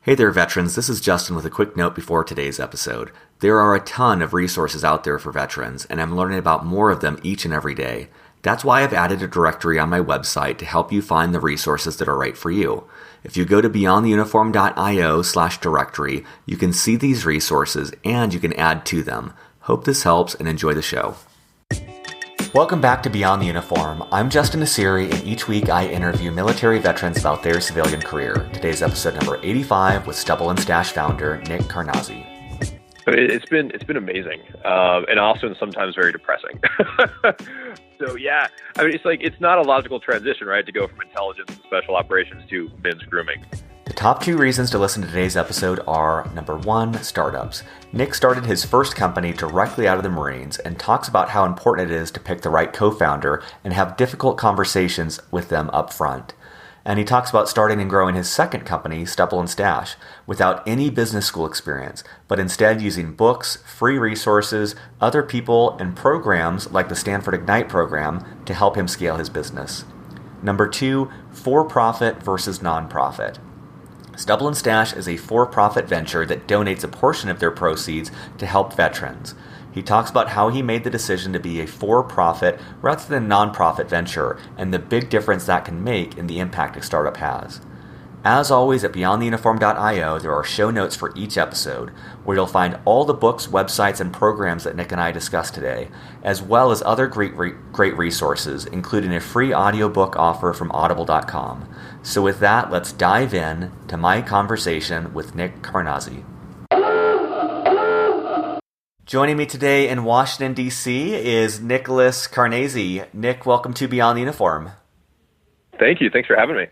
Hey there, veterans. This is Justin with a quick note before today's episode. There are a ton of resources out there for veterans, and I'm learning about more of them each and every day. That's why I've added a directory on my website to help you find the resources that are right for you. If you go to beyondtheuniform.io/directory, you can see these resources and you can add to them. Hope this helps and enjoy the show. Welcome back to Beyond the Uniform. I'm Justin Asiri, and each week I interview military veterans about their civilian career. Today's episode number 85 with Stubble and Stache founder Nick Karnaze. It's been amazing, and also sometimes very depressing. So yeah, I mean, it's not a logical transition, right, to go from intelligence and special operations to men's grooming. The top two reasons to listen to today's episode are, number one, startups. Nick started his first company directly out of the Marines and talks about how important it is to pick the right co-founder and have difficult conversations with them up front. And he talks about starting and growing his second company, Stubble and Stache, without any business school experience, but instead using books, free resources, other people, and programs like the Stanford Ignite program to help him scale his business. Number two, for-profit versus nonprofit. Stubble and Stache is a for-profit venture that donates a portion of their proceeds to help veterans. He talks about how he made the decision to be a for-profit rather than nonprofit venture and the big difference that can make in the impact a startup has. As always, at beyondtheuniform.io, there are show notes for each episode, where you'll find all the books, websites, and programs that Nick and I discussed today, as well as other great resources, including a free audiobook offer from audible.com. So with that, let's dive in to my conversation with Nick Karnaze. Joining me today in Washington, D.C. is Nicholas Karnaze. Nick, welcome to Beyond the Uniform. Thank you. Thanks for having me.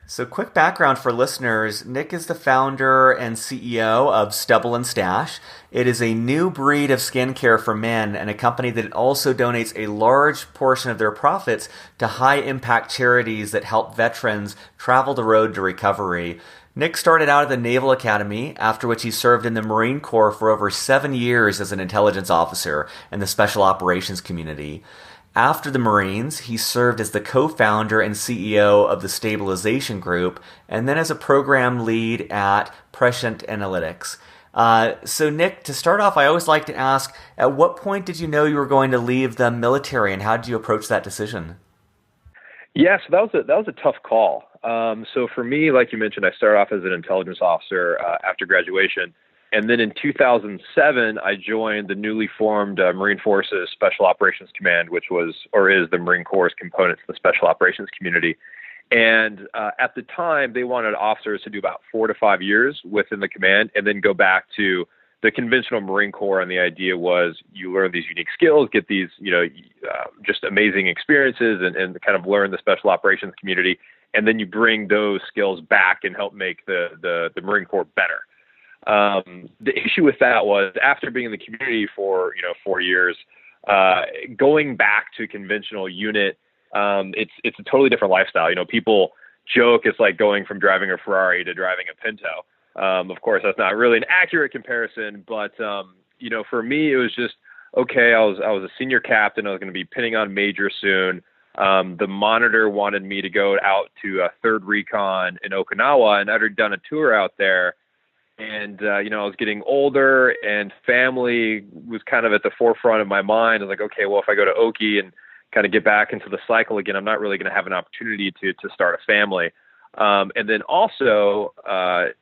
So quick background for listeners, Nick is the founder and CEO of Stubble and Stache. It is a new breed of skincare for men and a company that also donates a large portion of their profits to high-impact charities that help veterans travel the road to recovery. Nick started out at the Naval Academy, after which he served in the Marine Corps for over 7 years as an intelligence officer in the Special Operations community. After the Marines, he served as the co-founder and CEO of the Stabilization Group, and then as a program lead at Prescient Analytics. So Nick, to start off, I always like to ask, at what point did you know you were going to leave the military, and how did you approach that decision? Yeah, so that was a tough call. So for me, like you mentioned, I started off as an intelligence officer after graduation. And then in 2007, I joined the newly formed Marine Forces Special Operations Command, which was or is the Marine Corps' component to the Special Operations community. And at the time, they wanted officers to do about 4 to 5 years within the command and then go back to the conventional Marine Corps. And the idea was you learn these unique skills, get these, just amazing experiences and kind of learn the Special Operations community. And then you bring those skills back and help make the Marine Corps better. The issue with that was after being in the community for 4 years, going back to conventional unit, it's a totally different lifestyle. People joke it's like going from driving a Ferrari to driving a Pinto. Of course, that's not really an accurate comparison, but for me, it was just okay. I was a senior captain. I was going to be pinning on major soon. The monitor wanted me to go out to a 3rd Recon in Okinawa, and I'd already done a tour out there. And, I was getting older and family was kind of at the forefront of my mind. I was like, okay, well, if I go to Oki and kind of get back into the cycle again, I'm not really going to have an opportunity to start a family. And then also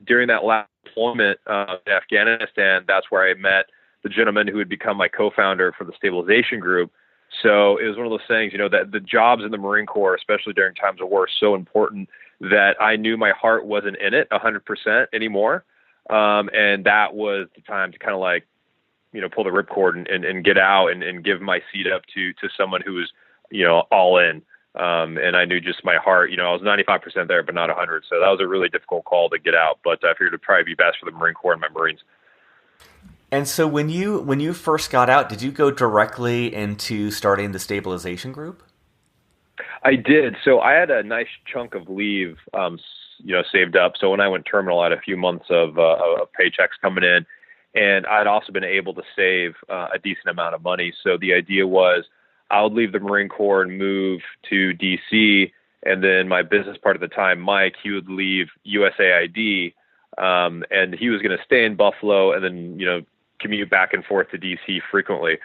during that last deployment in Afghanistan, that's where I met the gentleman who would become my co-founder for the Stabilization Group. So it was one of those things, that the jobs in the Marine Corps, especially during times of war, are so important that I knew my heart wasn't in it 100% anymore. And that was the time to kind of pull the ripcord and get out and give my seat up to someone who was, all in. And I knew just my heart, I was 95% there, but not 100. So that was a really difficult call to get out, but I figured it'd probably be best for the Marine Corps and my Marines. And so when you first got out, did you go directly into starting the Stabilization Group? I did. So I had a nice chunk of leave, saved up. So when I went terminal, I had a few months of paychecks coming in, and I'd also been able to save a decent amount of money. So the idea was I would leave the Marine Corps and move to DC, and then my business part at the time, Mike, he would leave USAID And he was going to stay in Buffalo and then, commute back and forth to DC frequently.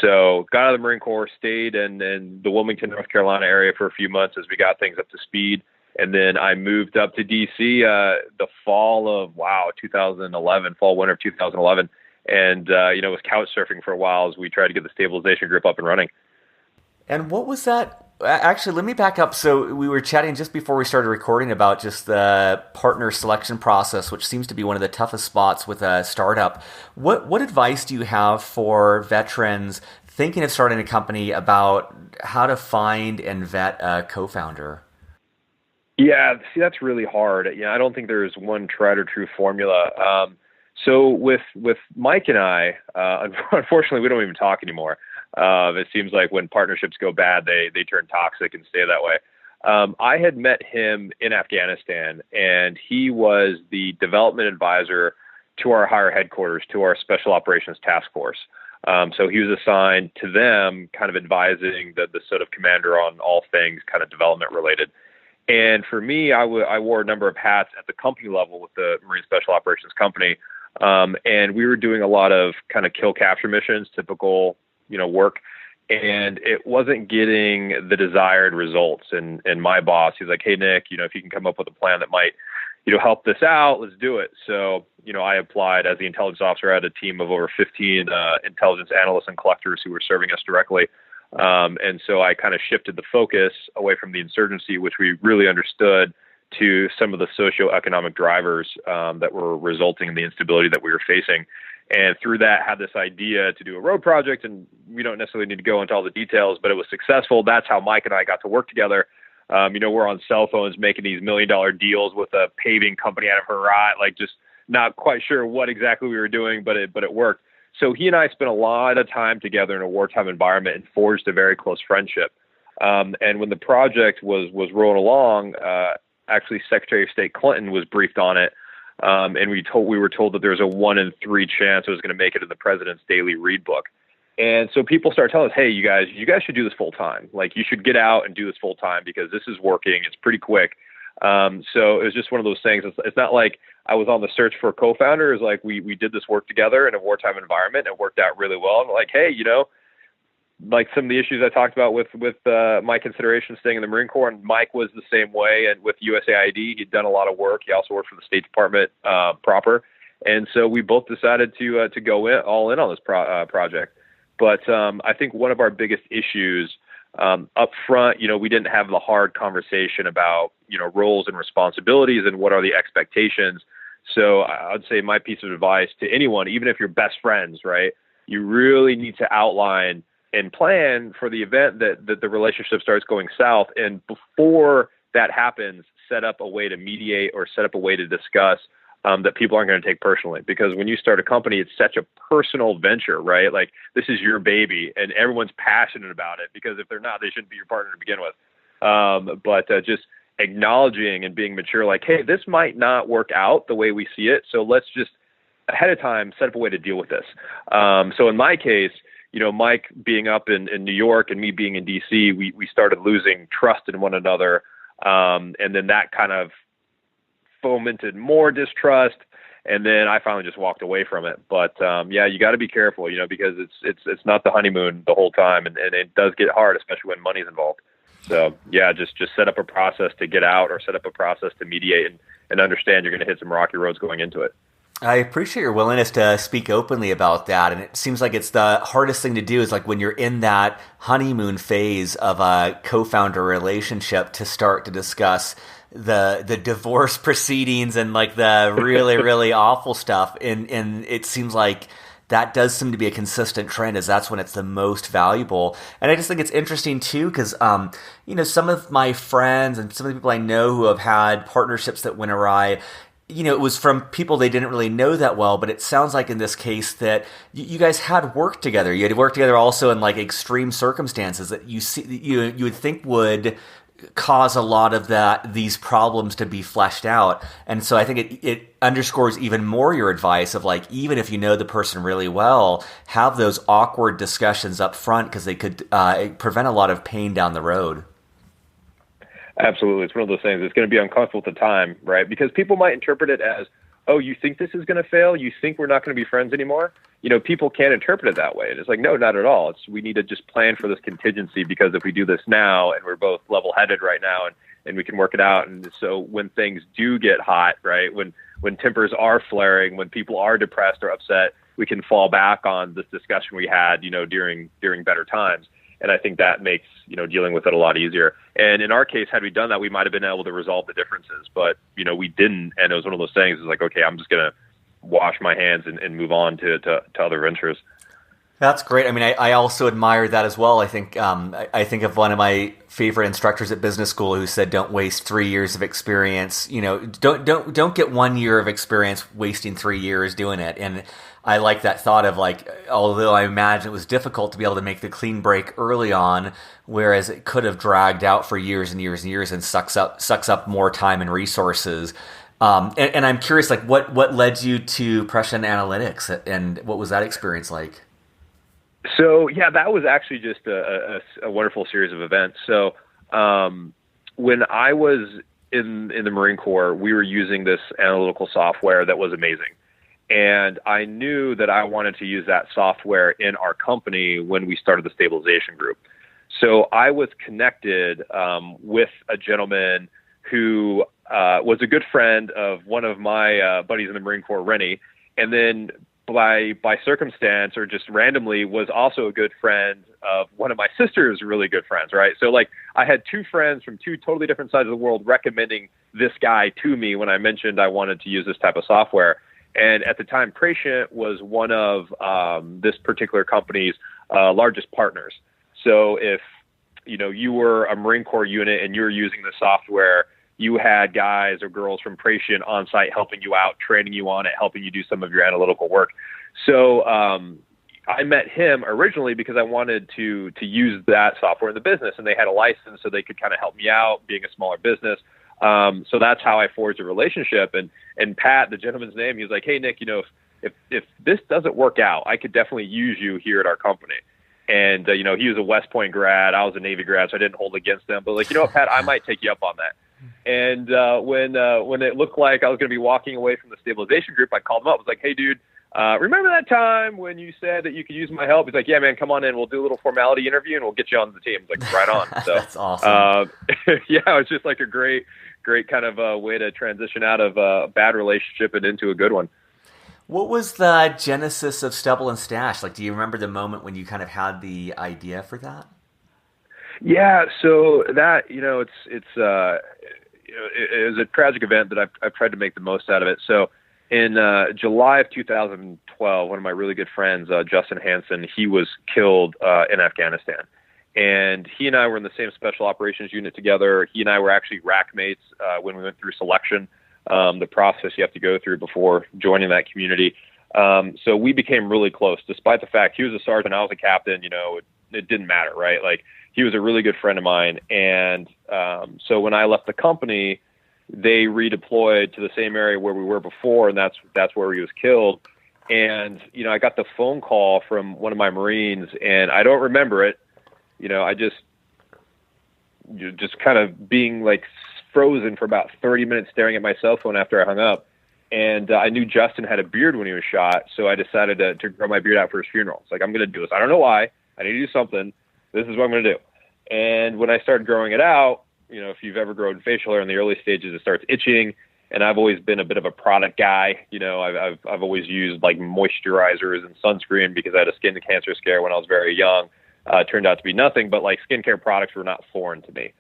So got out of the Marine Corps, stayed in the Wilmington, North Carolina area for a few months as we got things up to speed. And then I moved up to DC the fall of 2011, winter of 2011, and was couch surfing for a while as we tried to get the stabilization group up and running. And what was that? Actually, let me back up. So we were chatting just before we started recording about just the partner selection process, which seems to be one of the toughest spots with a startup. What advice do you have for veterans thinking of starting a company about how to find and vet a co-founder? Yeah, see, that's really hard. I don't think there's one tried or true formula. So with Mike and I, unfortunately, we don't even talk anymore. It seems like when partnerships go bad, they turn toxic and stay that way. I had met him in Afghanistan, and he was the development advisor to our higher headquarters, to our Special Operations Task Force. So he was assigned to them, kind of advising the sort of commander on all things kind of development related. And for me, I wore a number of hats at the company level with the Marine Special Operations Company. And we were doing a lot of kind of kill capture missions, typical, work. And it wasn't getting the desired results. And my boss, he's like, "Hey, Nick, if you can come up with a plan that might, help this out, let's do it." So, I applied as the intelligence officer. I had a team of over 15 intelligence analysts and collectors who were serving us directly. And so I kind of shifted the focus away from the insurgency, which we really understood, to some of the socioeconomic drivers that were resulting in the instability that we were facing. And through that, had this idea to do a road project, and we don't necessarily need to go into all the details, but it was successful. That's how Mike and I got to work together. We're on cell phones making these $1 million deals with a paving company out of Herat, just not quite sure what exactly we were doing, but it worked. So he and I spent a lot of time together in a wartime environment and forged a very close friendship. And when the project was rolling along, actually Secretary of State Clinton was briefed on it. And we were told that there was a 1 in 3 chance it was going to make it in the president's daily read book. And so people started telling us, "Hey, you guys should do this full time. You should get out and do this full time because this is working. It's pretty quick." So it was just one of those things. It's not like I was on the search for a co-founder. It was like we did this work together in a wartime environment, and it worked out really well. And hey, some of the issues I talked about with my consideration staying in the Marine Corps, and Mike was the same way. And with USAID, he'd done a lot of work. He also worked for the State Department proper. And so we both decided to go all in on this project. But I think one of our biggest issues up front, we didn't have the hard conversation about, roles and responsibilities and what are the expectations. So I'd say my piece of advice to anyone, even if you're best friends, right, you really need to outline and plan for the event that the relationship starts going south. And before that happens, set up a way to mediate or set up a way to discuss that people aren't going to take personally. Because when you start a company, it's such a personal venture, right? This is your baby and everyone's passionate about it, because if they're not, they shouldn't be your partner to begin with. But just acknowledging and being mature, hey, this might not work out the way we see it. So let's just ahead of time set up a way to deal with this. So in my case, Mike being up in New York and me being in DC, we started losing trust in one another. And then that kind of fomented more distrust. And then I finally just walked away from it. But you got to be careful, because it's not the honeymoon the whole time. And it does get hard, especially when money's involved. So just set up a process to get out, or set up a process to mediate, and understand you're going to hit some rocky roads going into it. I appreciate your willingness to speak openly about that. And it seems like it's the hardest thing to do is when you're in that honeymoon phase of a co-founder relationship, to start to discuss the divorce proceedings and the really, really awful stuff. And it seems like that does seem to be a consistent trend, as that's when it's the most valuable. And I just think it's interesting too, because some of my friends and some of the people I know who have had partnerships that went awry, it was from people they didn't really know that well, but it sounds like in this case that you guys had worked together. You had worked together also in extreme circumstances that you would think would cause a lot of these problems to be fleshed out. And so I think it underscores even more your advice of even if you know the person really well, have those awkward discussions up front, because they could prevent a lot of pain down the road. Absolutely. It's one of those things. It's going to be uncomfortable at the time, right? Because people might interpret it as, oh, you think this is going to fail? You think we're not going to be friends anymore? People can't interpret it that way. And it's like, no, not at all. We need to just plan for this contingency, because if we do this now and we're both level-headed right now and we can work it out. And so when things do get hot, right, when tempers are flaring, when people are depressed or upset, we can fall back on this discussion we had, during better times. And I think that makes, dealing with it a lot easier. And in our case, had we done that, we might have been able to resolve the differences, but, we didn't. And it was one of those things. It's like, okay, I'm just going to wash my hands and move on to other ventures. That's great. I mean, I also admire that as well. I think I think of one of my favorite instructors at business school who said, "Don't waste 3 years of experience. Don't get 1 year of experience wasting 3 years doing it." And I like that thought of, like, although I imagine it was difficult to be able to make the clean break early on, whereas it could have dragged out for years and years and years and sucks up more time and resources. And I'm curious, like, what led you to Prescient Analytics, and what was that experience like? So, yeah, that was actually just a wonderful series of events. So when I was in the Marine Corps, we were using this analytical software that was amazing. And I knew that I wanted to use that software in our company when we started the stabilization group. So I was connected with a gentleman who was a good friend of one of my buddies in the Marine Corps, Rennie, and then by circumstance or just randomly was also a good friend of one of my sister's really good friends, right? So, like, I had two friends from two totally different sides of the world recommending this guy to me when I mentioned I wanted to use this type of software. And at the time, Prescient was one of this particular company's largest partners. So if, you were a Marine Corps unit and you were using the software, you had guys or girls from Prescient on site helping you out, training you on it, helping you do some of your analytical work. So I met him originally because I wanted to use that software in the business, and they had a license so they could kind of help me out being a smaller business. So that's how I forged a relationship. And Pat, the gentleman's name, he was like, "Hey, Nick, if this doesn't work out, I could definitely use you here at our company." And, he was a West Point grad. I was a Navy grad, so I didn't hold against them. But, like, what, Pat, I might take you up on that. And when it looked like I was going to be walking away from the stabilization group, I called him up. I was like, "Hey, dude, remember that time when you said that you could use my help?" He's like, "Yeah, man, come on in. We'll do a little formality interview and we'll get you on the team." I was like, "Right on." So that's awesome. Yeah, it was just like a great kind of way to transition out of a bad relationship and into a good one. What was the genesis of Stubble and Stache? Like, do you remember the moment when you kind of had the idea for that? Yeah, so that, it was a tragic event that I've tried to make the most out of it. So in July of 2012, one of my really good friends, Justin Hansen, he was killed in Afghanistan. And he and I were in the same special operations unit together. He and I were actually rack mates when we went through selection, the process you have to go through before joining that community. So we became really close, despite the fact he was a sergeant, I was a captain. It didn't matter, right? Like, he was a really good friend of mine. And so when I left the company, they redeployed to the same area where we were before, and that's where he was killed. And, I got the phone call from one of my Marines, and I don't remember it. I just kind of being like frozen for about 30 minutes staring at my cell phone after I hung up. And I knew Justin had a beard when he was shot, so I decided to grow my beard out for his funeral. It's like, I'm going to do this. I don't know why. I need to do something. This is what I'm going to do. And when I started growing it out, if you've ever grown facial hair in the early stages, it starts itching. And I've always been a bit of a product guy. I've always used like moisturizers and sunscreen because I had a skin cancer scare when I was very young. Turned out to be nothing, but like skincare products were not foreign to me.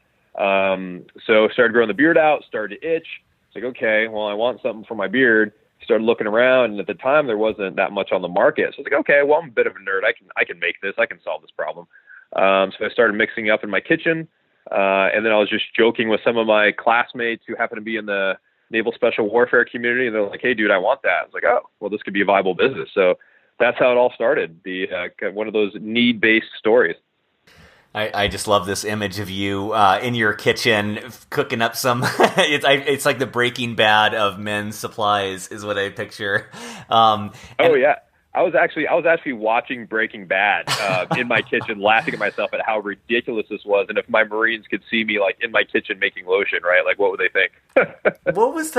So started growing the beard out, started to itch. It's like, okay, well, I want something for my beard. Started looking around, and at the time there wasn't that much on the market. So I was like, okay, well, I'm a bit of a nerd. I can make this. I can solve this problem. So I started mixing up in my kitchen. And then I was just joking with some of my classmates who happen to be in the Naval Special Warfare community. And they're like, "Hey, dude, I want that." I was like, "Oh, well, this could be a viable business." So that's how it all started. One of those need-based stories. I just love this image of you in your kitchen cooking up some. It's like the Breaking Bad of men's supplies is what I picture. Yeah, I was actually watching Breaking Bad in my kitchen, laughing at myself at how ridiculous this was. And if my Marines could see me like in my kitchen making lotion, right? Like, what would they think? What was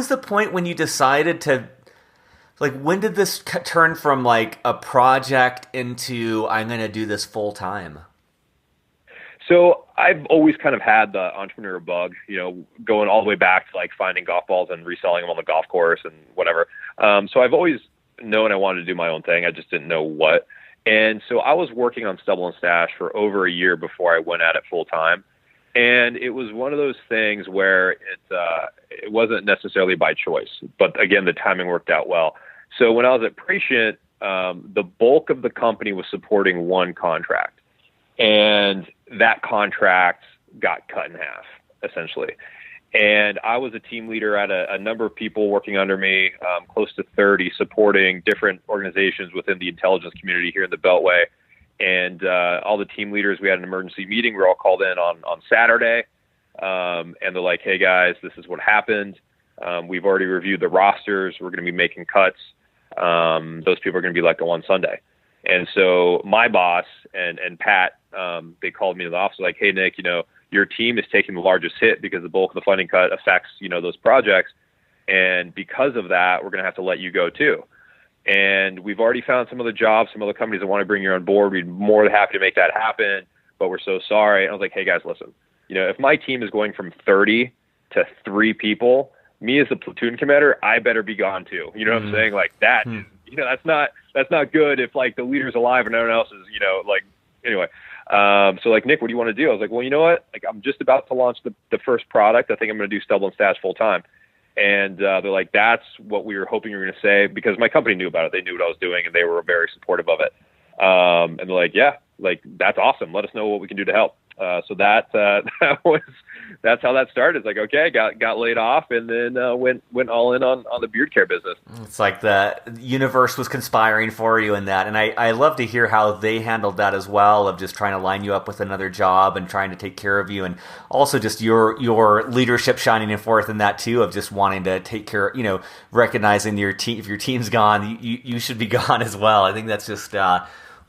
the point when you decided to, like, when did this turn from like a project into I'm going to do this full time? So I've always kind of had the entrepreneur bug, going all the way back to like finding golf balls and reselling them on the golf course and whatever. So I've always known I wanted to do my own thing. I just didn't know what. And so I was working on Stubble and Stache for over a year before I went at it full time. And it was one of those things where it wasn't necessarily by choice, but again, the timing worked out well. So when I was at Prescient, the bulk of the company was supporting one contract. And that contract got cut in half, essentially. And I was a team leader at a number of people working under me, close to 30, supporting different organizations within the intelligence community here in the Beltway. And all the team leaders, we had an emergency meeting. We were all called in on Saturday. And they're like, hey, guys, this is what happened. We've already reviewed the rosters. We're going to be making cuts. Those people are going to be let go on Sunday. And so my boss and Pat, they called me to the office like, hey, Nick, your team is taking the largest hit because the bulk of the funding cut affects, those projects. And because of that, we're going to have to let you go too. And we've already found some other jobs, some other companies that want to bring you on board. We'd be more than happy to make that happen, but we're so sorry. And I was like, hey guys, listen, if my team is going from 30 to 3 people, me as the platoon commander, I better be gone too. You know what I'm saying? Like that, that's not good if like the leader's alive and everyone else is, anyway. So like, Nick, what do you want to do? I was like, well, you know what? Like, I'm just about to launch the first product. I think I'm going to do Stubble and Stache full time. And they're like, that's what we were hoping you were going to say, because my company knew about it. They knew what I was doing and they were very supportive of it. And they're like, yeah, like that's awesome. Let us know what we can do to help. So that's how that started. It's like, okay, got laid off and then went all in on the beard care business. It's like the universe was conspiring for you in that. And I love to hear how they handled that as well, of just trying to line you up with another job and trying to take care of you. And also just your leadership shining forth in that too, of just wanting to take care, recognizing your team. If your team's gone, you should be gone as well. I think that's just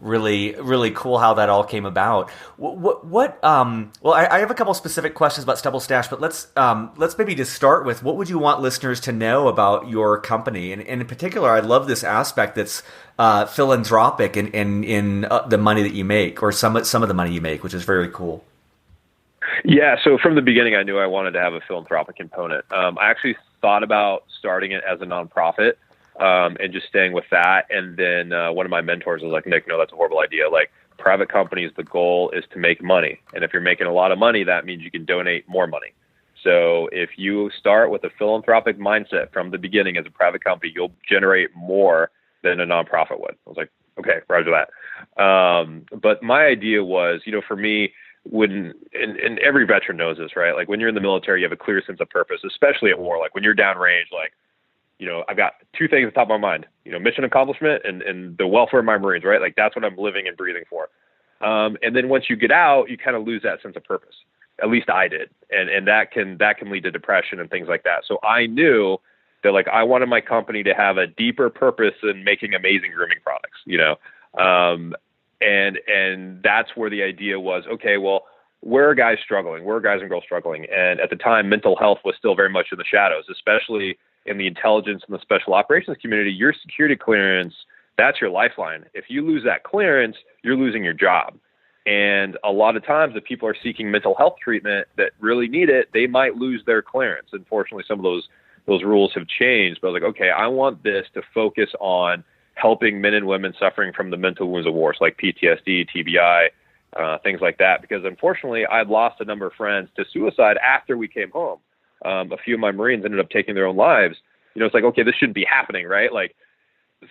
really, really cool how that all came about. I have a couple specific questions about Stubble Stache, but let's maybe just start with, what would you want listeners to know about your company? And in particular, I love this aspect that's philanthropic in the money that you make, or some of the money you make, which is very cool. Yeah. So from the beginning, I knew I wanted to have a philanthropic component. I actually thought about starting it as a nonprofit. And just staying with that. And then one of my mentors was like, Nick, no, that's a horrible idea. Like, private companies, the goal is to make money. And if you're making a lot of money, that means you can donate more money. So if you start with a philanthropic mindset from the beginning as a private company, you'll generate more than a nonprofit would. I was like, okay, roger that. But my idea was, for me, and every veteran knows this, right? Like, when you're in the military, you have a clear sense of purpose, especially at war. Like, when you're downrange, like, I've got 2 things at the top of my mind, mission accomplishment and the welfare of my Marines, right? Like, that's what I'm living and breathing for. And then once you get out, you kind of lose that sense of purpose. At least I did. And that can lead to depression and things like that. So I knew that, like, I wanted my company to have a deeper purpose than making amazing grooming products, and that's where the idea was, okay, well, where are guys struggling? Where are guys and girls struggling? And at the time, mental health was still very much in the shadows, especially in the intelligence and the special operations community. Your security clearance, that's your lifeline. If you lose that clearance, you're losing your job. And a lot of times, if people are seeking mental health treatment that really need it, they might lose their clearance. Unfortunately, some of those rules have changed. But I was like, okay, I want this to focus on helping men and women suffering from the mental wounds of war, so like PTSD, TBI, things like that. Because unfortunately, I'd lost a number of friends to suicide after we came home. A few of my Marines ended up taking their own lives. It's like, okay, this shouldn't be happening, right? Like,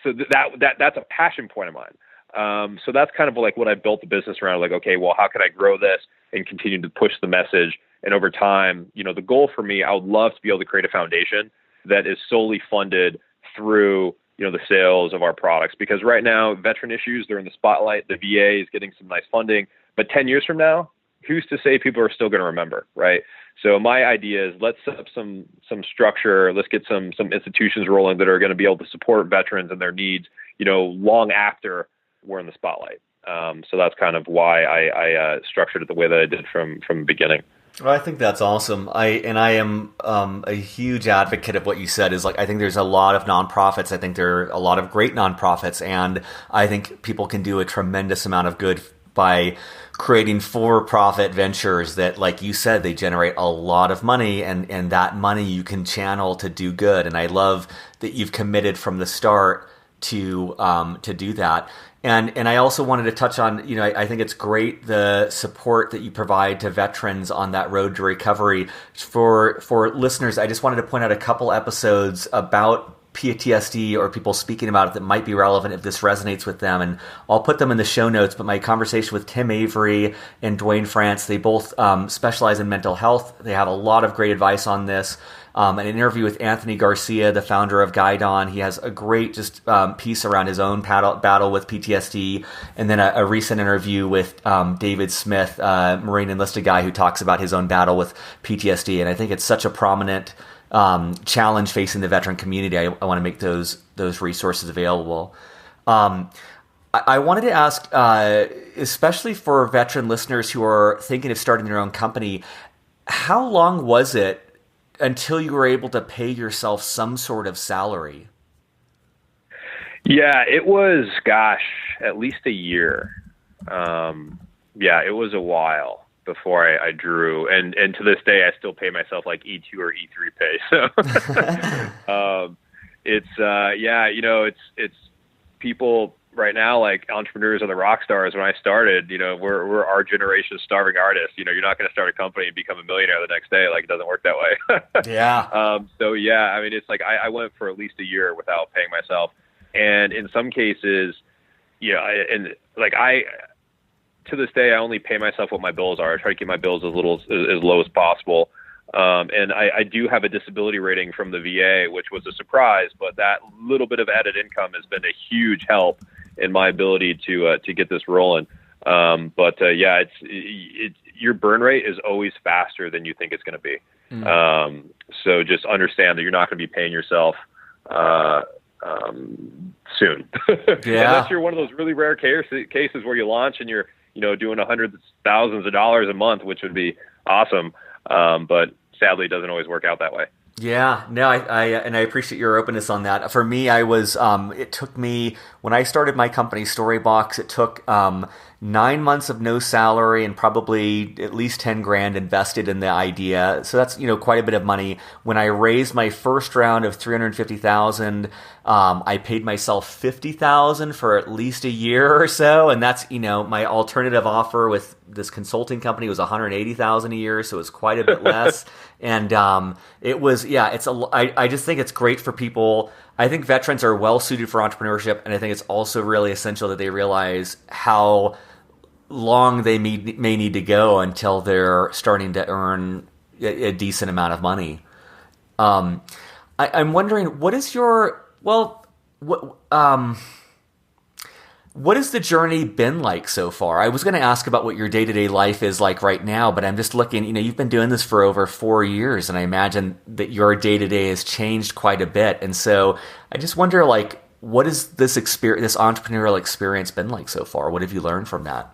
so that's a passion point of mine. So that's kind of like what I built the business around. Like, okay, well, how can I grow this and continue to push the message? And over time, the goal for me, I would love to be able to create a foundation that is solely funded through, the sales of our products. Because right now, veteran issues, they're in the spotlight. The VA is getting some nice funding. But 10 years from now, who's to say people are still going to remember, right? So my idea is, let's set up some structure. Let's get some institutions rolling that are going to be able to support veterans and their needs, long after we're in the spotlight. So that's kind of why I structured it the way that I did from the beginning. Well, I think that's awesome. I am a huge advocate of what you said. Is like I think there's a lot of nonprofits. I think there are a lot of great nonprofits, and I think people can do a tremendous amount of good by creating for-profit ventures that, like you said, they generate a lot of money, and that money you can channel to do good. And I love that you've committed from the start to do that. And I also wanted to touch on, I think it's great the support that you provide to veterans on that road to recovery. For listeners, I just wanted to point out a couple episodes about PTSD or people speaking about it that might be relevant if this resonates with them. And I'll put them in the show notes, but my conversation with Tim Avery and Dwayne France, they both specialize in mental health. They have a lot of great advice on this. An interview with Anthony Garcia, the founder of Guidon. He has a great piece around his own battle with PTSD. And then a recent interview with David Smith, Marine enlisted guy who talks about his own battle with PTSD. And I think it's such a prominent challenge facing the veteran community. I want to make those resources available. I wanted to ask, especially for veteran listeners who are thinking of starting their own company, how long was it until you were able to pay yourself some sort of salary? Yeah, it was, at least a year. It was a while before I drew, and to this day, I still pay myself like E2 or E3 pay. So, it's people right now, like entrepreneurs are the rock stars. When I started, we're our generation's starving artists. You're not going to start a company and become a millionaire the next day. Like, it doesn't work that way. Yeah. It's like I went for at least a year without paying myself. And in some cases, to this day, I only pay myself what my bills are. I try to keep my bills as low as possible. And I do have a disability rating from the VA, which was a surprise, but that little bit of added income has been a huge help in my ability to get this rolling. Your burn rate is always faster than you think it's going to be. So just understand that you're not going to be paying yourself soon. Yeah. Unless you're one of those really rare cases where you launch and you're doing hundreds of thousands of dollars a month, which would be awesome. But sadly, it doesn't always work out that way. Yeah, no, I appreciate your openness on that. For me, it took me, when I started my company Storybox, it took 9 months of no salary and probably at least 10 grand invested in the idea. So that's, quite a bit of money. When I raised my first round of 350,000, I paid myself 50,000 for at least a year or so. And that's, my alternative offer with this consulting company was 180,000 a year. So it was quite a bit less. And it was, I just think it's great for people. I think veterans are well suited for entrepreneurship, and I think it's also really essential that they realize how long they may need to go until they're starting to earn a decent amount of money. I'm wondering, what has the journey been like so far? I was going to ask about what your day-to-day life is like right now, but I'm just looking, you've been doing this for over 4 years, and I imagine that your day-to-day has changed quite a bit. And so I just wonder, what has this entrepreneurial experience been like so far? What have you learned from that?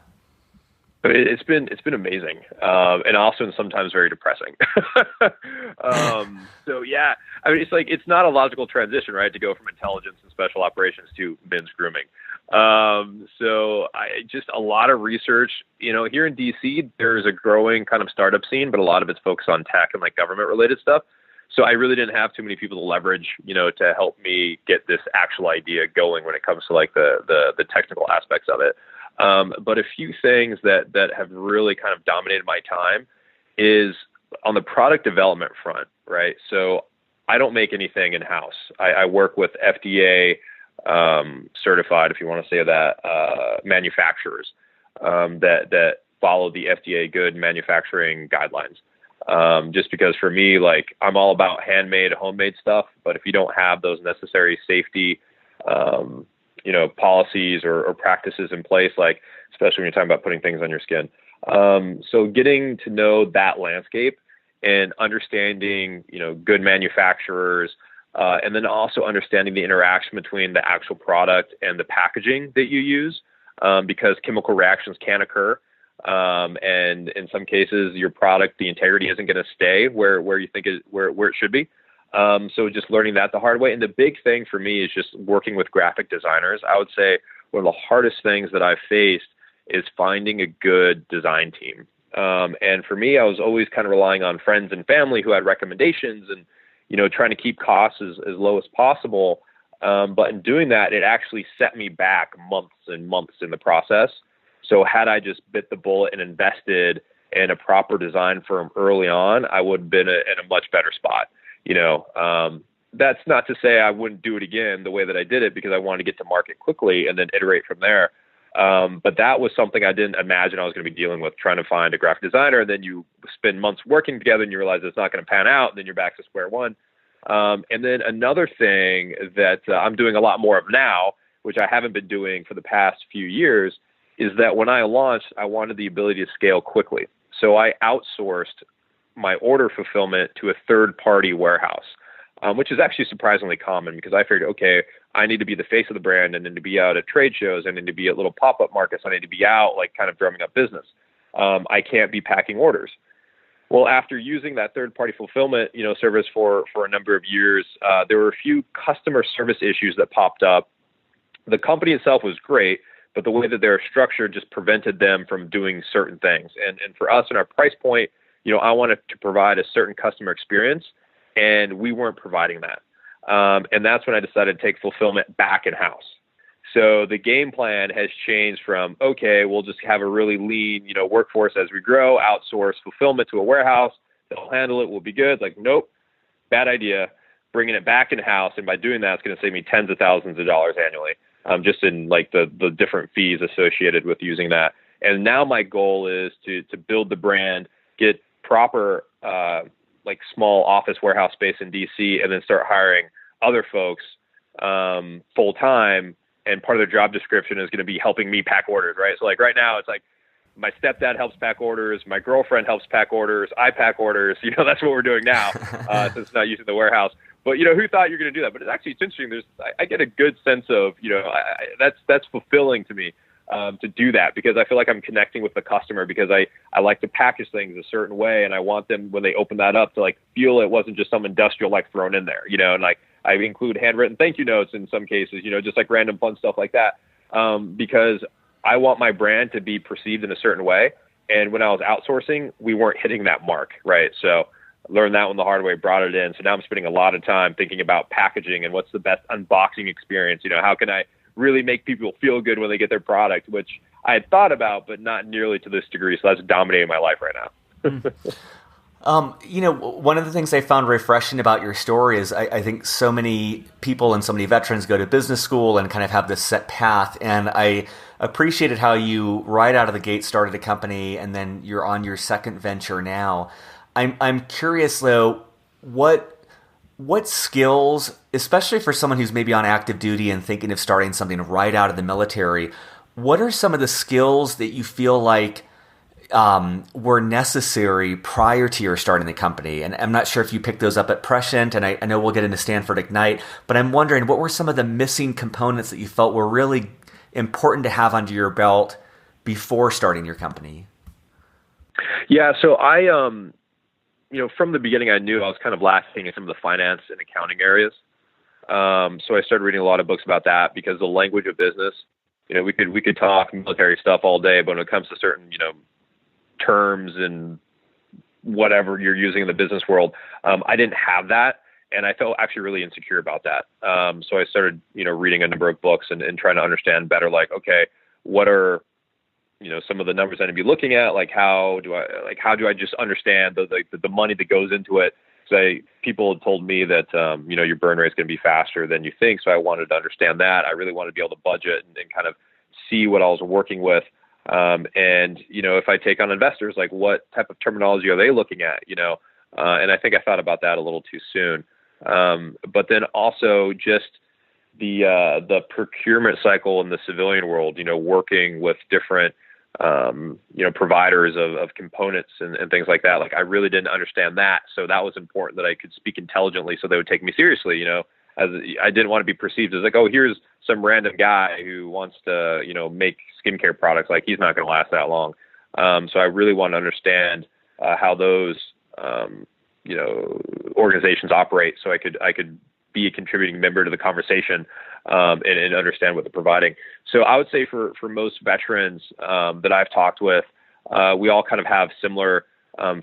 It's been amazing, and also sometimes very depressing. It's not a logical transition, right, to go from intelligence and special operations to men's grooming. A lot of research. Here in DC, there's a growing kind of startup scene, but a lot of it's focused on tech and government related stuff. So I really didn't have too many people to leverage, to help me get this actual idea going when it comes to the technical aspects of it. But a few things that have really kind of dominated my time is on the product development front, right? So I don't make anything in-house. I work with FDA certified, if you want to say that, manufacturers that follow the FDA good manufacturing guidelines. Just because for me, I'm all about handmade, homemade stuff, but if you don't have those necessary safety policies or practices in place, especially when you're talking about putting things on your skin. So getting to know that landscape and understanding, good manufacturers, and then also understanding the interaction between the actual product and the packaging that you use, because chemical reactions can occur. And in some cases, your product, the integrity isn't going to stay where you think where it should be. So just learning that the hard way. And the big thing for me is just working with graphic designers. I would say one of the hardest things that I've faced is finding a good design team. And for me, I was always kind of relying on friends and family who had recommendations and, trying to keep costs as low as possible. But in doing that, it actually set me back months and months in the process. So had I just bit the bullet and invested in a proper design firm early on, I would have been in a much better spot. That's not to say I wouldn't do it again the way that I did it, because I wanted to get to market quickly and then iterate from there. But that was something I didn't imagine I was going to be dealing with, trying to find a graphic designer. And then you spend months working together and you realize it's not going to pan out. And then you're back to square one. And then another thing that I'm doing a lot more of now, which I haven't been doing for the past few years, is that when I launched, I wanted the ability to scale quickly. So I outsourced my order fulfillment to a third-party warehouse, which is actually surprisingly common, because I figured, okay, I need to be the face of the brand. I need to be out at trade shows. I need to be at little pop-up markets. I need to be out, like, kind of drumming up business. I can't be packing orders. Well, after using that third-party fulfillment, service for a number of years, there were a few customer service issues that popped up. The company itself was great, but the way that they're structured just prevented them from doing certain things. And for us and our price point, I wanted to provide a certain customer experience, and we weren't providing that. And that's when I decided to take fulfillment back in-house. So the game plan has changed from, okay, we'll just have a really lean, workforce as we grow, outsource fulfillment to a warehouse. They'll handle it. We'll be good. Like, nope, bad idea. Bringing it back in-house. And by doing that, it's going to save me tens of thousands of dollars annually, just in like the different fees associated with using that. And now my goal is to build the brand, get proper, like small office warehouse space in DC, and then start hiring other folks full time. And part of their job description is going to be helping me pack orders, right? So like right now, it's like my stepdad helps pack orders, my girlfriend helps pack orders, I pack orders. That's what we're doing now, since it's not using the warehouse. But who thought you're going to do that? But it's interesting. I get a good sense of that's fulfilling to me to do that, because I feel like I'm connecting with the customer, because I like to package things a certain way, and I want them, when they open that up, to like feel it wasn't just some industrial like thrown in there, and like I include handwritten thank you notes in some cases, just like random fun stuff like that, because I want my brand to be perceived in a certain way. And when I was outsourcing, we weren't hitting that mark, right? So learned that one the hard way, brought it in. So now I'm spending a lot of time thinking about packaging and what's the best unboxing experience. How can I really make people feel good when they get their product, which I had thought about, but not nearly to this degree. So that's dominating my life right now. One of the things I found refreshing about your story is I think so many people and so many veterans go to business school and kind of have this set path. And I appreciated how you right out of the gate started a company, and then you're on your second venture now. I'm curious though, what skills, especially for someone who's maybe on active duty and thinking of starting something right out of the military, what are some of the skills that you feel like were necessary prior to your starting the company? And I'm not sure if you picked those up at Prescient, and I know we'll get into Stanford Ignite, but I'm wondering, what were some of the missing components that you felt were really important to have under your belt before starting your company? Yeah, so I, from the beginning, I knew I was kind of lacking in some of the finance and accounting areas. So I started reading a lot of books about that, because the language of business, we could talk military stuff all day, but when it comes to certain, terms and whatever you're using in the business world, I didn't have that. And I felt actually really insecure about that. So I started, reading a number of books and trying to understand better, like, okay, what are, some of the numbers I need to be looking at? Like, how do I just understand the money that goes into it? So people had told me that, your burn rate is going to be faster than you think. So I wanted to understand that. I really wanted to be able to budget and kind of see what I was working with. And if I take on investors, like, what type of terminology are they looking at, and I think I thought about that a little too soon. But then also just the procurement cycle in the civilian world, working with different providers of components and things like that. Like I really didn't understand that. So that was important that I could speak intelligently so they would take me seriously, as I didn't want to be perceived as like, oh, here's some random guy who wants to, make skincare products. Like he's not going to last that long. So I really want to understand how those, organizations operate so I could be a contributing member to the conversation and understand what they're providing. So I would say for most veterans that I've talked with, we all kind of have similar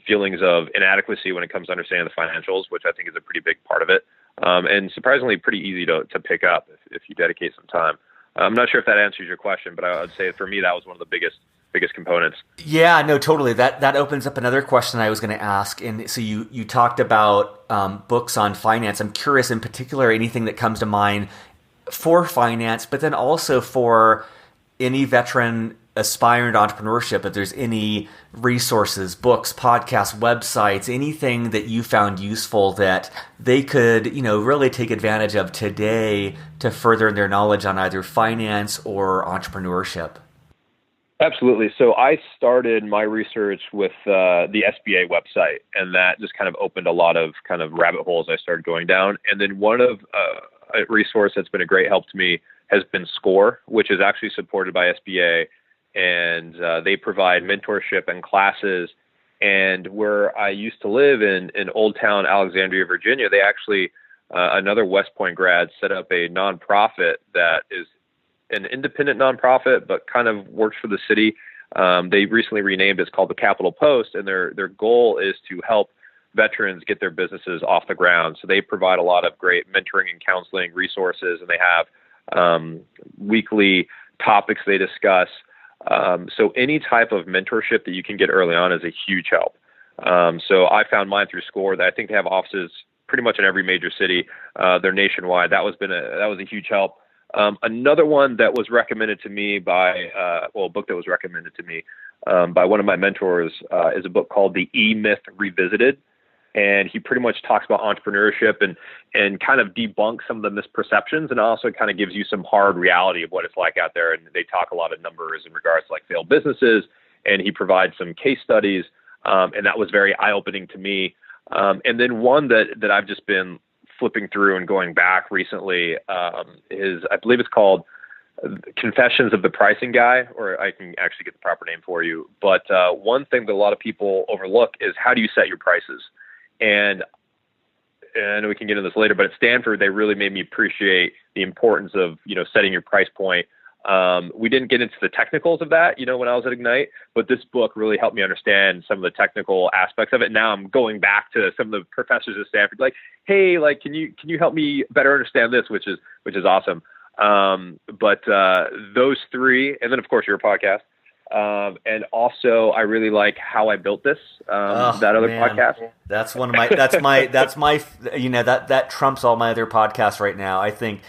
feelings of inadequacy when it comes to understanding the financials, which I think is a pretty big part of it. And surprisingly pretty easy to pick up if you dedicate some time. I'm not sure if that answers your question, but I would say for me, that was one of the biggest components. Yeah, no, totally. That opens up another question I was going to ask. And so you talked about books on finance. I'm curious in particular, anything that comes to mind for finance, but then also for any veteran aspiring to entrepreneurship, if there's any resources, books, podcasts, websites, anything that you found useful that they could, really take advantage of today to further their knowledge on either finance or entrepreneurship. Absolutely. So I started my research with the SBA website, and that just kind of opened a lot of kind of rabbit holes I started going down. And then one of a resource that's been a great help to me has been SCORE, which is actually supported by SBA, and they provide mentorship and classes. And where I used to live in Old Town, Alexandria, Virginia, they actually, another West Point grad set up a nonprofit that is an independent nonprofit, but kind of works for the city. They recently renamed it. It's called the Capitol Post, and their goal is to help veterans get their businesses off the ground. So they provide a lot of great mentoring and counseling resources, and they have weekly topics they discuss. So any type of mentorship that you can get early on is a huge help. So I found mine through SCORE. I think they have offices pretty much in every major city. They're nationwide. That was a huge help. Another one that was recommended to me by, a book that was recommended to me by one of my mentors is a book called The E-Myth Revisited. And he pretty much talks about entrepreneurship and kind of debunks some of the misperceptions, and also kind of gives you some hard reality of what it's like out there. And they talk a lot of numbers in regards to like failed businesses, and he provides some case studies. And that was very eye-opening to me. And then one that I've just been flipping through and going back recently is, I believe it's called Confessions of the Pricing Guy, or I can actually get the proper name for you. But one thing that a lot of people overlook is how do you set your prices? And I know we can get into this later, but at Stanford, they really made me appreciate the importance of, setting your price point. We didn't get into the technicals of that, when I was at Ignite, but this book really helped me understand some of the technical aspects of it. Now I'm going back to some of the professors at Stanford, like, hey, like, can you help me better understand this, which is awesome. But those three, and then of course your podcast. And also I really like How I Built This, that other podcast. That's one of my, that's my, that trumps all my other podcasts right now. I think,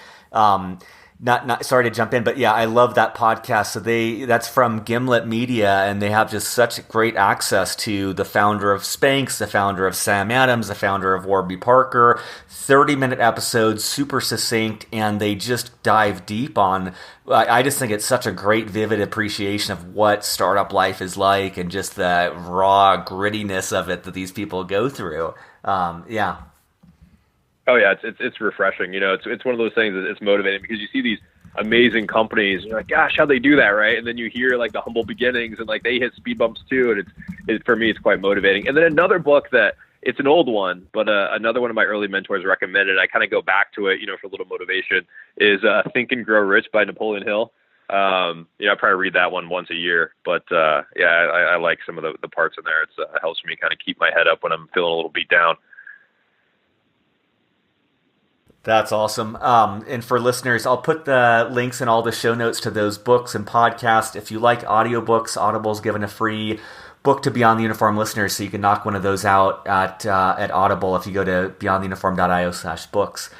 not sorry to jump in, but yeah, I love that podcast. So that's from Gimlet Media, and they have just such great access to the founder of Spanx, the founder of Sam Adams, the founder of Warby Parker. 30-minute episodes, super succinct, and they just dive deep on. I just think it's such a great, vivid appreciation of what startup life is like, and just the raw grittiness of it that these people go through. Yeah. Oh yeah, it's refreshing. It's one of those things that it's motivating, because you see these amazing companies, and you're like, gosh, how'd they do that, right? And then you hear like the humble beginnings, and like they hit speed bumps too, and for me, it's quite motivating. And then another book that, it's an old one, but another one of my early mentors recommended, I kind of go back to it, for a little motivation, is Think and Grow Rich by Napoleon Hill. I probably read that one once a year, but I like some of the parts in there. It helps me kind of keep my head up when I'm feeling a little beat down. That's awesome. And for listeners, I'll put the links in all the show notes to those books and podcasts. If you like audiobooks, Audible's given a free book to Beyond the Uniform listeners, so you can knock one of those out at Audible if you go to beyondtheuniform.io/books.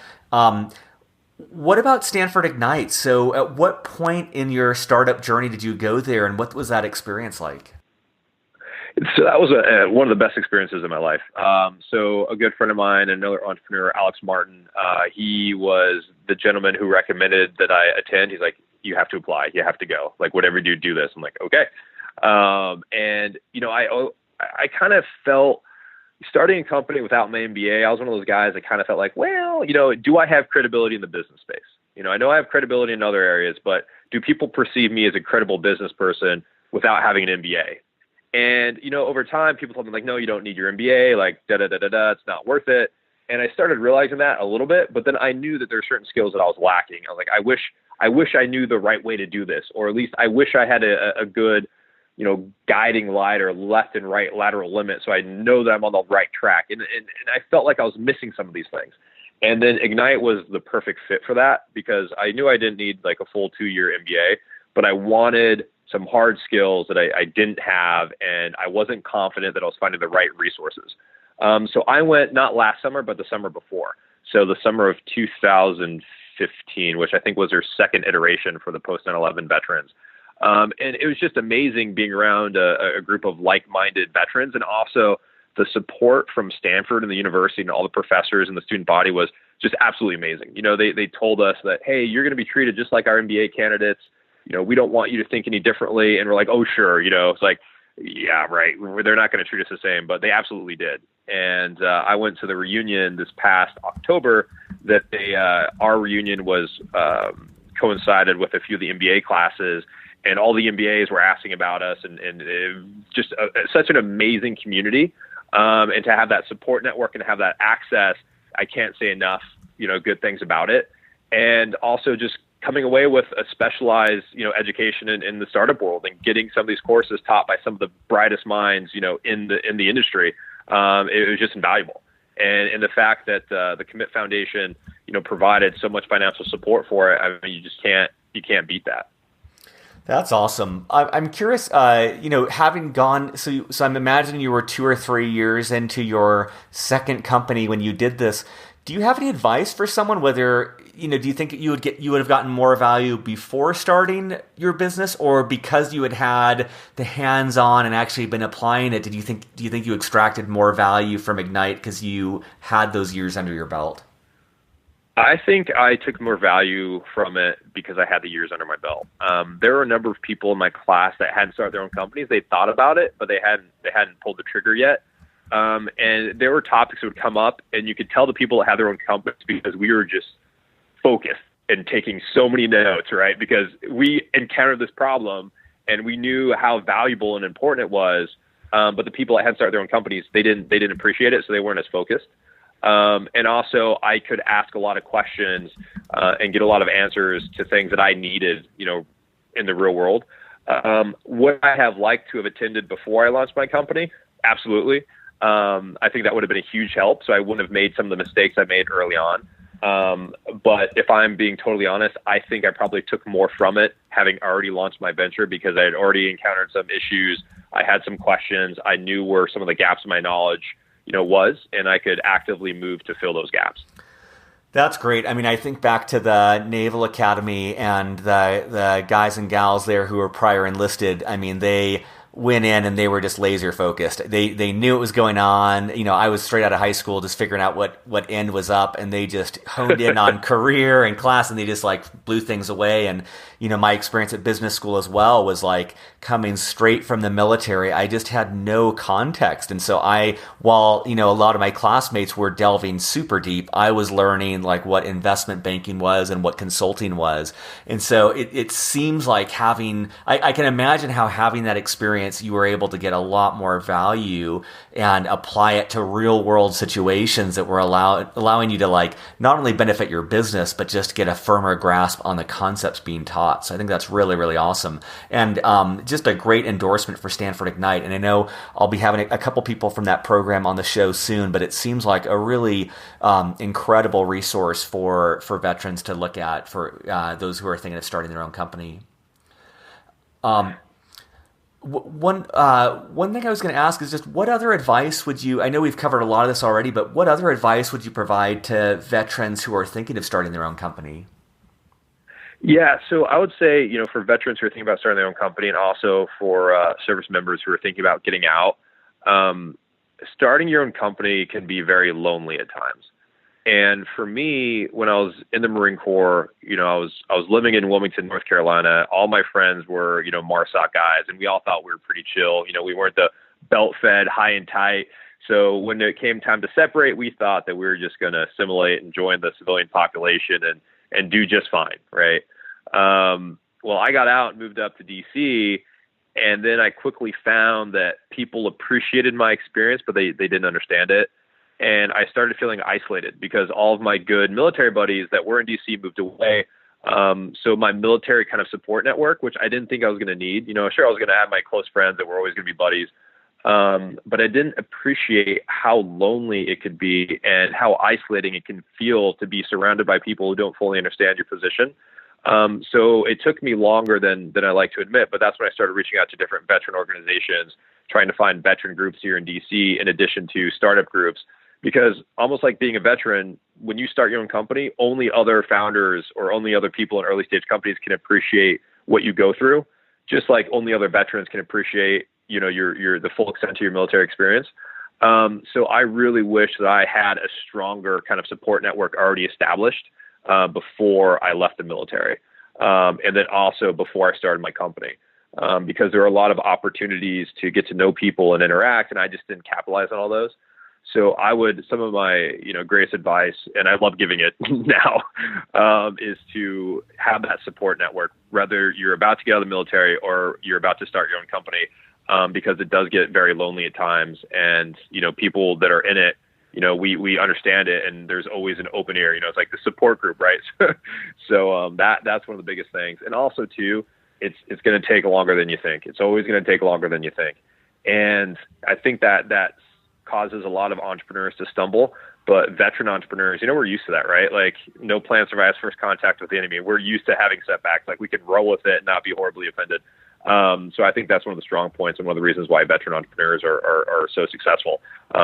What about Stanford Ignite? So at what point in your startup journey did you go there, and what was that experience like? So that was one of the best experiences in my life. So a good friend of mine, another entrepreneur, Alex Martin, he was the gentleman who recommended that I attend. He's like, you have to apply. You have to go. Like, whatever you do this. I'm like, okay. And, I kind of felt starting a company without my MBA, I was one of those guys that kind of felt like, well, do I have credibility in the business space? I know I have credibility in other areas, but do people perceive me as a credible business person without having an MBA? And, over time, people told me like, no, you don't need your MBA, like, it's not worth it. And I started realizing that a little bit, but then I knew that there are certain skills that I was lacking. I was like, I wish I knew the right way to do this, or at least I wish I had a good, guiding light or left and right lateral limit, so I know that I'm on the right track. And I felt like I was missing some of these things. And then Ignite was the perfect fit for that, because I knew I didn't need like a full 2-year MBA, but I wanted some hard skills that I didn't have, and I wasn't confident that I was finding the right resources. So I went not last summer, but the summer before. So the summer of 2015, which I think was their second iteration for the post 9/11 veterans. And it was just amazing being around a group of like-minded veterans, and also the support from Stanford and the university and all the professors and the student body was just absolutely amazing. They told us that, hey, you're going to be treated just like our MBA candidates. We don't want you to think any differently. And we're like, oh, sure. It's like, yeah, right. They're not going to treat us the same, but they absolutely did. And I went to the reunion this past October that our reunion was coincided with a few of the MBA classes, and all the MBAs were asking about us, and just such an amazing community. And to have that support network and to have that access, I can't say enough, good things about it. And also just coming away with a specialized, education in the startup world, and getting some of these courses taught by some of the brightest minds, in the industry. It was just invaluable. And the fact that the Commit Foundation, provided so much financial support for it, I mean, you can't beat that. That's awesome. I'm curious, having gone, so I'm imagining you were 2 or 3 years into your second company when you did this. Do you have any advice for someone, whether, do you think you would have gotten more value before starting your business, or because you had the hands-on and actually been applying it, do you think you extracted more value from Ignite because you had those years under your belt? I think I took more value from it because I had the years under my belt. There were a number of people in my class that hadn't started their own companies. They thought about it, but they hadn't pulled the trigger yet. And there were topics that would come up, and you could tell the people that had their own companies because we were just focused and taking so many notes, right? Because we encountered this problem and we knew how valuable and important it was. But the people that hadn't started their own companies, they didn't appreciate it, so they weren't as focused. And also I could ask a lot of questions and get a lot of answers to things that I needed, in the real world. Would I have liked to have attended before I launched my company? Absolutely. I think that would have been a huge help. So I wouldn't have made some of the mistakes I made early on. But if I'm being totally honest, I think I probably took more from it having already launched my venture, because I had already encountered some issues. I had some questions. I knew where some of the gaps in my knowledge was, and I could actively move to fill those gaps. That's great. I mean, I think back to the Naval Academy and the guys and gals there who were prior enlisted. I mean, they went in and they were just laser focused. They knew it was going on. I was straight out of high school just figuring out what end was up, and they just honed in on career and class, and they just like blew things away. And my experience at business school as well was like coming straight from the military. I just had no context. And so while a lot of my classmates were delving super deep, I was learning like what investment banking was and what consulting was. And so it seems like I can imagine how having that experience, you were able to get a lot more value and apply it to real world situations that were allowing you to like not only benefit your business, but just get a firmer grasp on the concepts being taught. So I think that's really, really awesome. And just a great endorsement for Stanford Ignite. And I know I'll be having a couple people from that program on the show soon, but it seems like a really incredible resource for veterans to look at for those who are thinking of starting their own company. One thing I was going to ask is just what other advice would you, I know we've covered a lot of this already, but what other advice would you provide to veterans who are thinking of starting their own company? Yeah, so I would say, for veterans who are thinking about starting their own company, and also for service members who are thinking about getting out, starting your own company can be very lonely at times. And for me, when I was in the Marine Corps, I was living in Wilmington, North Carolina. All my friends were, MARSOC guys, and we all thought we were pretty chill. We weren't the belt fed, high and tight. So when it came time to separate, we thought that we were just going to assimilate and join the civilian population and do just fine, right? Well, I got out and moved up to DC, and then I quickly found that people appreciated my experience, but they didn't understand it. And I started feeling isolated because all of my good military buddies that were in DC moved away. So my military kind of support network, which I didn't think I was going to need, sure, I was going to have my close friends that were always going to be buddies. But I didn't appreciate how lonely it could be and how isolating it can feel to be surrounded by people who don't fully understand your position. So it took me longer than I like to admit, but that's when I started reaching out to different veteran organizations, trying to find veteran groups here in DC in addition to startup groups. Because almost like being a veteran, when you start your own company, only other founders or only other people in early stage companies can appreciate what you go through, just like only other veterans can appreciate, your the full extent of your military experience. So I really wish that I had a stronger kind of support network already established before I left the military, and then also before I started my company, because there are a lot of opportunities to get to know people and interact, and I just didn't capitalize on all those. So some of my, greatest advice, and I love giving it now, is to have that support network, whether you're about to get out of the military or you're about to start your own company, because it does get very lonely at times. And, people that are in it, we understand it, and there's always an open ear, it's like the support group, right? So that's one of the biggest things. And also too, it's going to take longer than you think. It's always going to take longer than you think. And I think that causes a lot of entrepreneurs to stumble, but veteran entrepreneurs, we're used to that, right? Like no plan survives first contact with the enemy. We're used to having setbacks. Like we can roll with it and not be horribly offended. So I think that's one of the strong points and one of the reasons why veteran entrepreneurs are so successful,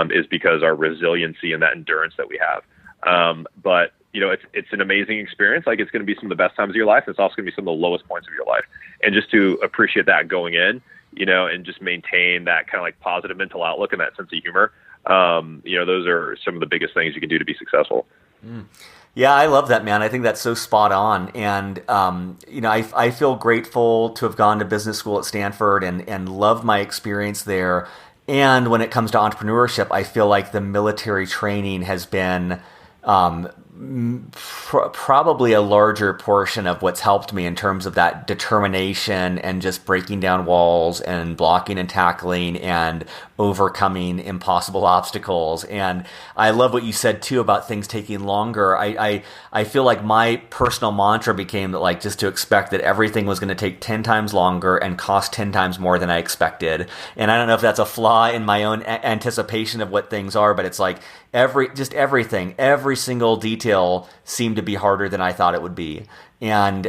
is because our resiliency and that endurance that we have. But it's an amazing experience. Like it's going to be some of the best times of your life. It's also going to be some of the lowest points of your life. And just to appreciate that going in, and just maintain that kind of like positive mental outlook and that sense of humor. Those are some of the biggest things you can do to be successful. Yeah, I love that, man. I think that's so spot on. And, I feel grateful to have gone to business school at Stanford and love my experience there. And when it comes to entrepreneurship, I feel like the military training has been probably a larger portion of what's helped me in terms of that determination and just breaking down walls and blocking and tackling and overcoming impossible obstacles. And I love what you said too about things taking longer. I feel like my personal mantra became that, like, just to expect that everything was going to take 10 times longer and cost 10 times more than I expected. And I don't know if that's a flaw in my own anticipation of what things are, but it's like everything, every single detail seemed to be harder than I thought it would be. And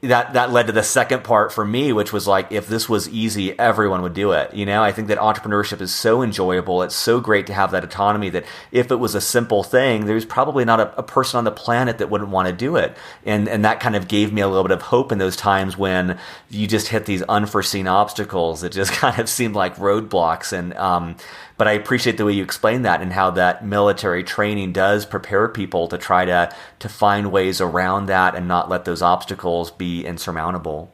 that led to the second part for me, which was like, if this was easy, everyone would do it. I think that entrepreneurship is so enjoyable. It's so great to have that autonomy that if it was a simple thing, there's probably not a person on the planet that wouldn't want to do it. And that kind of gave me a little bit of hope in those times when you just hit these unforeseen obstacles that just kind of seemed like roadblocks. And but I appreciate the way you explain that and how that military training does prepare people to try to find ways around that and not let those obstacles be insurmountable.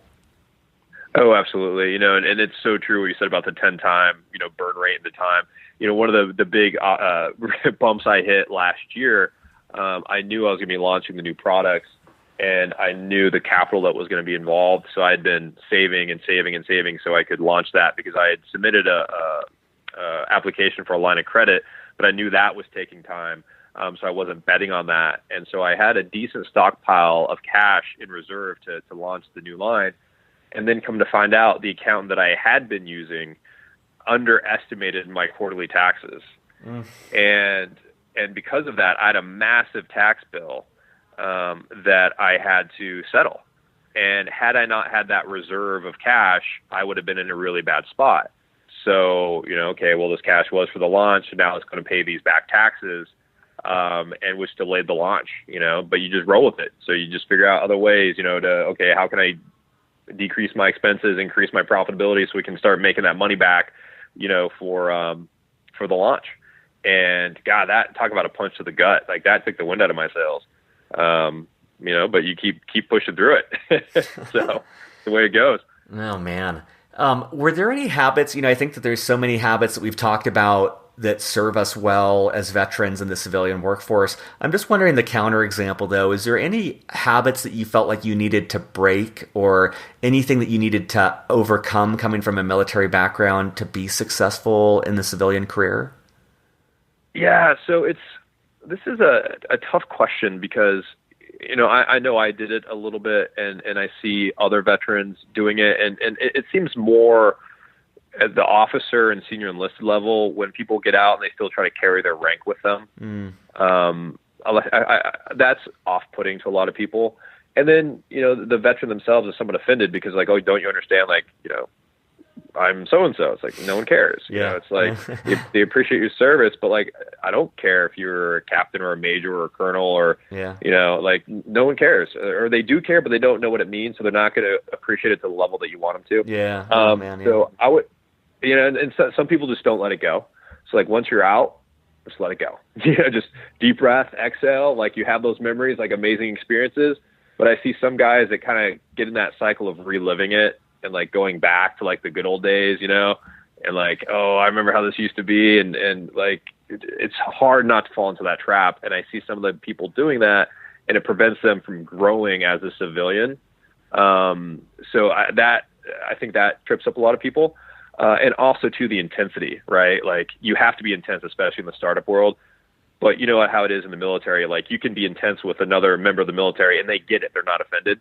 Oh, absolutely. And it's so true what you said about the 10 time, burn rate at the time. One of the big bumps I hit last year, I knew I was going to be launching the new products, and I knew the capital that was going to be involved. So I'd been saving so I could launch that, because I had submitted a application for a line of credit, but I knew that was taking time. So I wasn't betting on that. And so I had a decent stockpile of cash in reserve to launch the new line. And then come to find out, the accountant that I had been using underestimated my quarterly taxes. And because of that, I had a massive tax bill that I had to settle. And had I not had that reserve of cash, I would have been in a really bad spot. So, okay, well, this cash was for the launch, and now it's going to pay these back taxes, and which delayed the launch, but you just roll with it. So you just figure out other ways, how can I decrease my expenses, increase my profitability so we can start making that money back, for the launch. And God, that talk about a punch to the gut. Like that took the wind out of my sails. But you keep pushing through it. So the way it goes. Oh man. Were there any habits, I think that there's so many habits that we've talked about that serve us well as veterans in the civilian workforce. I'm just wondering the counterexample though, is there any habits that you felt like you needed to break or anything that you needed to overcome coming from a military background to be successful in the civilian career? Yeah, so this is a tough question because, I know I did it a little bit and I see other veterans doing it and it seems more at the officer and senior enlisted level when people get out and they still try to carry their rank with them. That's off-putting to a lot of people. And then, the veteran themselves is somewhat offended because like, oh, don't you understand? Like, I'm so-and-so. It's like, no one cares. Yeah. It's like, they appreciate your service, but like, I don't care if you're a captain or a major or a colonel or, like no one cares or they do care, but they don't know what it means. So they're not going to appreciate it to the level that you want them to. Yeah. So I would, and some people just don't let it go. So like once you're out, just let it go. Just deep breath, exhale. Like you have those memories, like amazing experiences. But I see some guys that kind of get in that cycle of reliving it and like going back to like the good old days, and like, oh, I remember how this used to be. And like, it's hard not to fall into that trap. And I see some of the people doing that and it prevents them from growing as a civilian. So I think that trips up a lot of people. And also to the intensity, right? Like you have to be intense, especially in the startup world. But you know how it is in the military. Like you can be intense with another member of the military and they get it. They're not offended.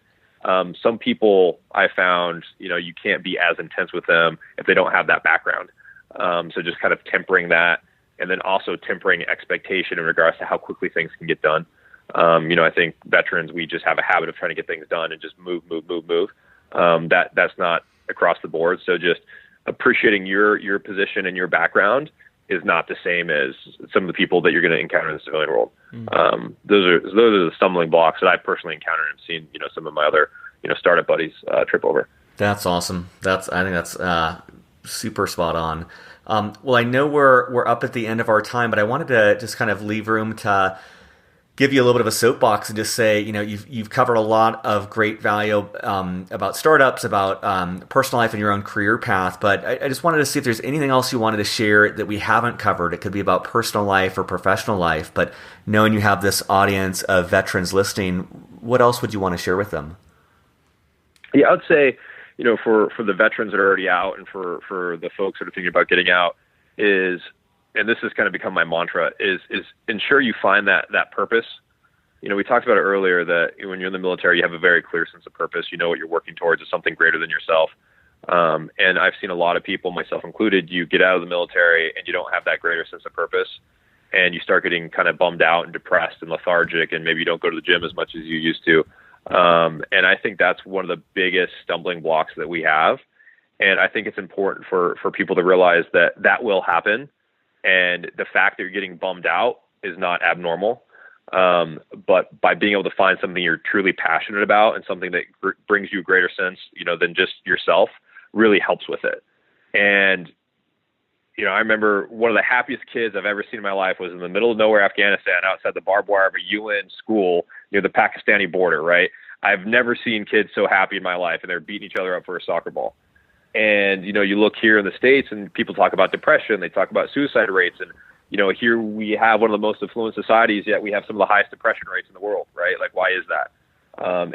Some people I found, you can't be as intense with them if they don't have that background. So just kind of tempering that and then also tempering expectation in regards to how quickly things can get done. I think veterans, we just have a habit of trying to get things done and just move. That's not across the board. So just appreciating your position and your background is not the same as some of the people that you're going to encounter in the civilian world. Those are the stumbling blocks that I personally encountered and seen, some of my other, startup buddies trip over. That's awesome. I think that's super spot on. Well, I know we're up at the end of our time, but I wanted to just kind of leave room to give you a little bit of a soapbox and just say, you've covered a lot of great value about startups, about personal life and your own career path. But I just wanted to see if there's anything else you wanted to share that we haven't covered. It could be about personal life or professional life, but knowing you have this audience of veterans listening, what else would you want to share with them? Yeah, I would say, for the veterans that are already out and for the folks that are thinking about getting out and this has kind of become my mantra, is ensure you find that purpose. We talked about it earlier that when you're in the military, you have a very clear sense of purpose. You know what you're working towards is something greater than yourself. And I've seen a lot of people, myself included, you get out of the military and you don't have that greater sense of purpose. And you start getting kind of bummed out and depressed and lethargic, and maybe you don't go to the gym as much as you used to. And I think that's one of the biggest stumbling blocks that we have. And I think it's important for people to realize that will happen. And the fact that you're getting bummed out is not abnormal. But by being able to find something you're truly passionate about and something that brings you a greater sense, than just yourself, really helps with it. And, I remember one of the happiest kids I've ever seen in my life was in the middle of nowhere, Afghanistan, outside the barbed wire of a UN school near the Pakistani border, right? I've never seen kids so happy in my life, and they're beating each other up for a soccer ball. And, you look here in the States and people talk about depression, they talk about suicide rates. And, here we have one of the most affluent societies, yet we have some of the highest depression rates in the world, right? Like, why is that?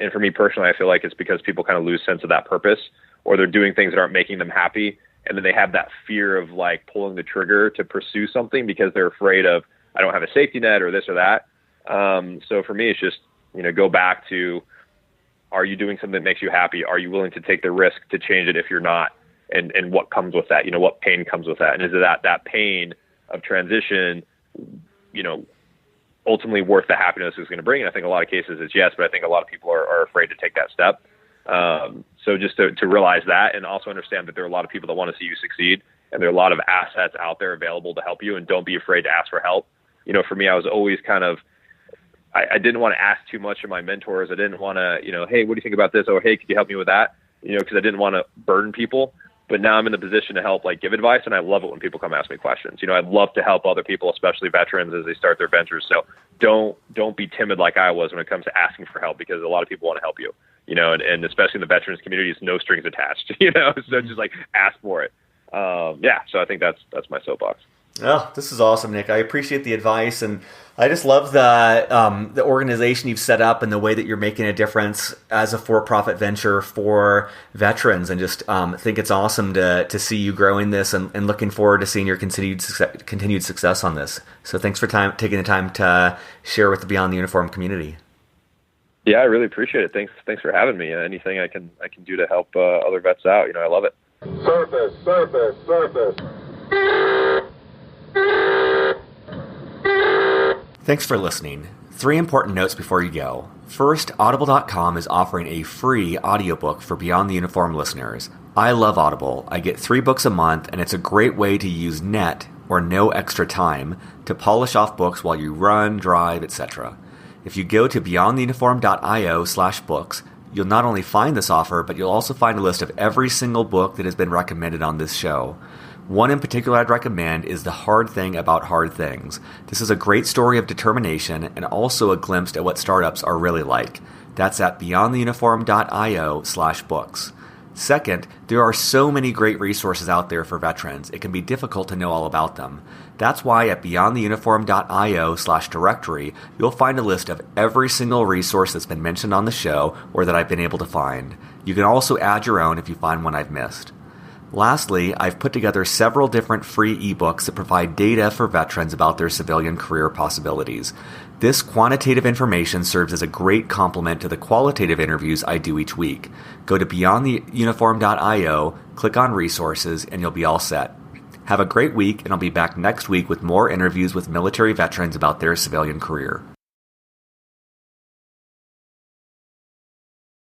And for me personally, I feel like it's because people kind of lose sense of that purpose, or they're doing things that aren't making them happy. And then they have that fear of like pulling the trigger to pursue something because they're afraid of, I don't have a safety net or this or that. So for me, it's just, go back to, are you doing something that makes you happy? Are you willing to take the risk to change it if you're not? And what comes with that? What pain comes with that? And is it that pain of transition, ultimately worth the happiness it's going to bring? And I think a lot of cases it's yes, but I think a lot of people are afraid to take that step. So just to realize that, and also understand that there are a lot of people that want to see you succeed, and there are a lot of assets out there available to help you, and don't be afraid to ask for help. For me, I was always kind of, I didn't want to ask too much of my mentors. I didn't want to, hey, what do you think about this? Or, hey, could you help me with that? Because I didn't want to burden people. but now I'm in the position to help like give advice, and I love it when people come ask me questions. I love to help other people, especially veterans, as they start their ventures. So don't be timid like I was when it comes to asking for help, because a lot of people want to help you. And especially in the veterans community, it's no strings attached. So just like ask for it. So I think that's my soapbox. Oh, this is awesome, Nick. I appreciate the advice, and I just love the organization you've set up and the way that you're making a difference as a for-profit venture for veterans, and just think it's awesome to see you growing this, and looking forward to seeing your continued success on this. So thanks for taking the time to share with the Beyond the Uniform community. Yeah, I really appreciate it. Thanks for having me. Anything I can do to help other vets out, I love it. Surface. Thanks for listening. 3 important notes before you go. First, Audible.com is offering a free audiobook for Beyond the Uniform listeners. I love Audible. I get 3 books a month, and it's a great way to use net, or no extra time, to polish off books while you run, drive, etc. If you go to beyondtheuniform.io/books, you'll not only find this offer, but you'll also find a list of every single book that has been recommended on this show. One in particular I'd recommend is The Hard Thing About Hard Things. This is a great story of determination and also a glimpse at what startups are really like. That's at beyondtheuniform.io/books. Second, there are so many great resources out there for veterans, it can be difficult to know all about them. That's why at beyondtheuniform.io/directory, you'll find a list of every single resource that's been mentioned on the show or that I've been able to find. You can also add your own if you find one I've missed. Lastly, I've put together several different free ebooks that provide data for veterans about their civilian career possibilities. This quantitative information serves as a great complement to the qualitative interviews I do each week. Go to beyondtheuniform.io, click on resources, and you'll be all set. Have a great week, and I'll be back next week with more interviews with military veterans about their civilian career.